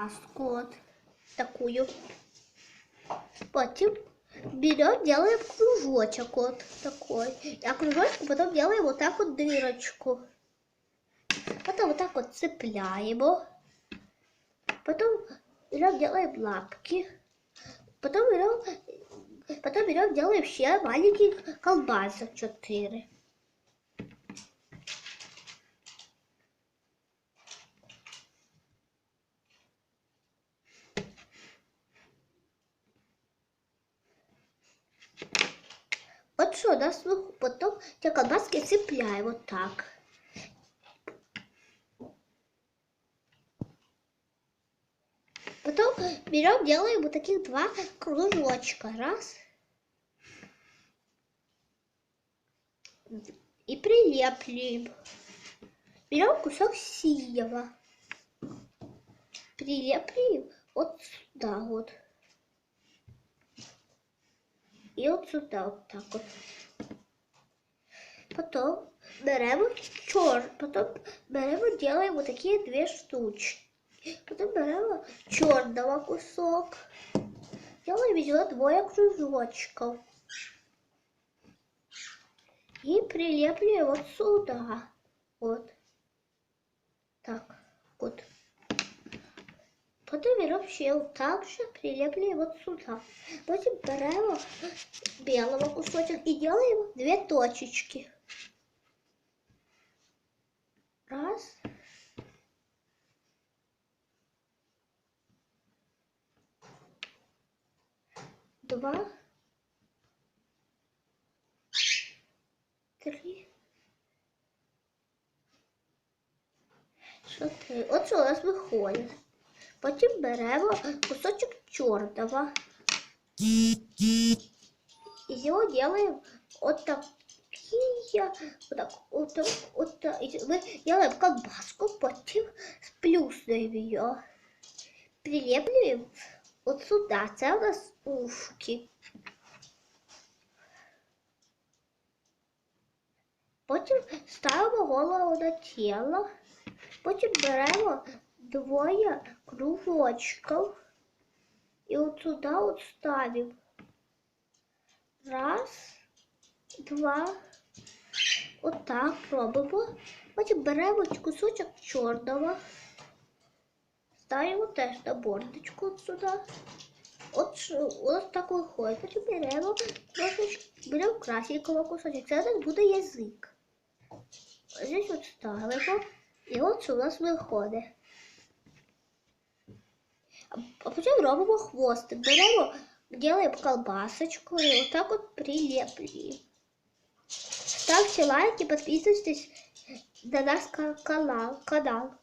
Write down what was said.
колбаску вот такую. Потом берем, делаем кружочек вот такой. А кружочку потом делаем вот так вот дырочку. Потом вот так вот цепляем его. Потом берем, делаем лапки. Потом берем, делаем еще маленькие колбасок 4. Вот что у нас потом эти колбаски цепляем вот так. Потом берем, делаем вот таких 2 кружочка. Раз. И прилепливаем. Берем кусок синего. Прилепливаем вот сюда вот. И вот сюда вот так вот. Потом берем делаем вот такие 2 штучки. Потом берем черного кусок. Делаем еще 2 кружочков. И прилепливаем вот сюда. Вот. Так. Вот. Потом берем еще вот так же прилепливаем вот сюда. Потом берем белого кусочек и делаем 2 точечки. Раз. Два. 3. 4. От що у нас виходить. Потім беремо кусочок чорного. І його робимо от такие, мы делаем колбаску, потом сплюсываем ее. Прилепливаем вот сюда. Це у нас ушки. Потім ставимо голову на тіло. Потім беремо 2 кружочків і от сюди от ставимо. Раз, 2. От так робимо. Потім беремо кусочок чорного. Ставимо теж на бордочку от сюди. От так виходить. Потім беремо красненького кусочок. Це у нас буде язик. Здесь от ставимо. І от що у нас виходить. А потім робимо хвостик. Беремо, делаем колбасочку і вот так вот прилепливаем. Ставьте лайки, подписывайтесь на наш канал.